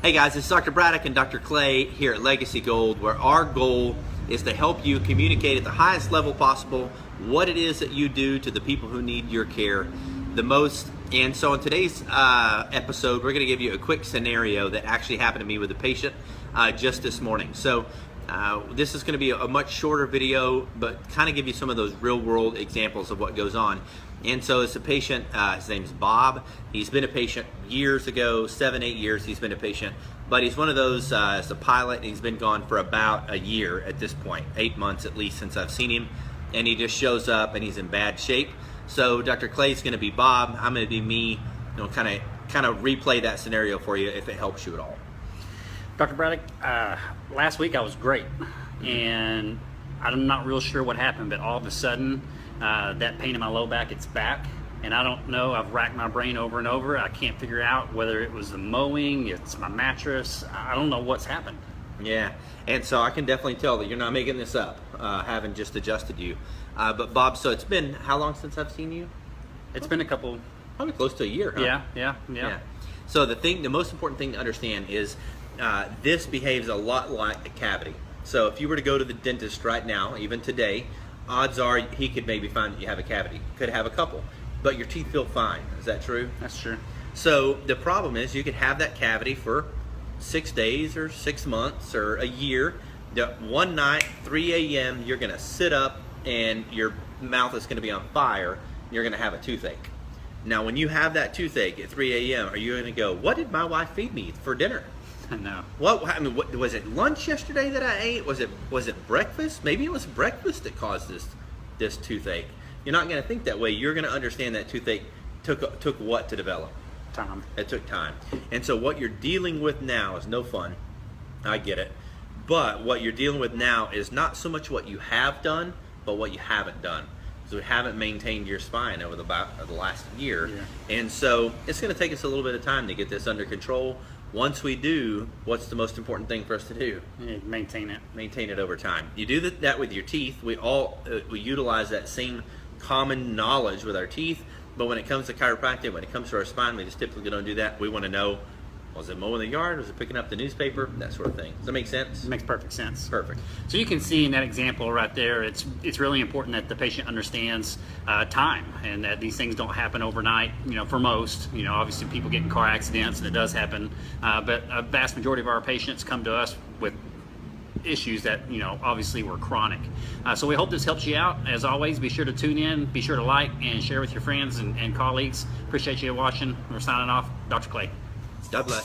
Hey guys, it's Dr. Braddock and Dr. Clay here at Legacy Gold, where our goal is to help you communicate at the highest level possible what it is that you do to the people who need your care the most. And so in today's episode, we're going to give you a quick scenario that actually happened to me with a patient just this morning. So this is going to be a much shorter video, but kind of give you some of those real world examples of what goes on. And so it's a patient, his name's Bob. He's been a patient years ago, 7-8 years he's been a patient, but he's one of those, as a pilot, and he's been gone for about a year at this point, 8 months at least since I've seen him, and he just shows up and he's in bad shape. So Dr. Clay's gonna be Bob, I'm gonna be me, kind of replay that scenario for you if it helps you at all. Dr. Braddock, last week I was great, and I'm not real sure what happened, but all of a sudden, that pain in my low back, it's back, and I don't know, I've racked my brain over and over. I can't figure out whether it was the mowing, it's my mattress, I don't know what's happened. Yeah, and so I can definitely tell that you're not making this up, having just adjusted you. But Bob, so it's been how long since I've seen you? It's been a couple... Probably close to a year, huh? Yeah. So the most important thing to understand is this behaves a lot like a cavity. So if you were to go to the dentist right now, even today, odds are he could maybe find that you have a cavity. Could have a couple, but your teeth feel fine. Is that true? That's true. So the problem is you could have that cavity for 6 days or 6 months or a year. One night, 3 a.m., you're gonna sit up and your mouth is gonna be on fire. You're gonna have a toothache. Now, when you have that toothache at 3 a.m., are you gonna go, what did my wife feed me for dinner? No. What was it? Lunch yesterday that I ate? Was it breakfast? Maybe it was breakfast that caused this toothache. You're not going to think that way. You're going to understand that toothache took what to develop? Time. It took time. And so what you're dealing with now is no fun. I get it. But what you're dealing with now is not so much what you have done, but what you haven't done. So we haven't maintained your spine over the last year. Yeah. And so it's going to take us a little bit of time to get this under control. Once we do, what's the most important thing for us to do? Yeah, maintain it. Maintain it over time. You do that with your teeth. We utilize that same common knowledge with our teeth, but when it comes to chiropractic, when it comes to our spine, we just typically don't do that. We want to know, was it mowing the yard? Was it picking up the newspaper? That sort of thing. Does that make sense? It makes perfect sense. Perfect. So you can see in that example right there, it's really important that the patient understands time, and that these things don't happen overnight. For most, obviously people get in car accidents and it does happen, but a vast majority of our patients come to us with issues that obviously were chronic. So we hope this helps you out. As always, be sure to tune in, be sure to like and share with your friends and colleagues. Appreciate you watching. We're signing off. Dr. Clay. God bless.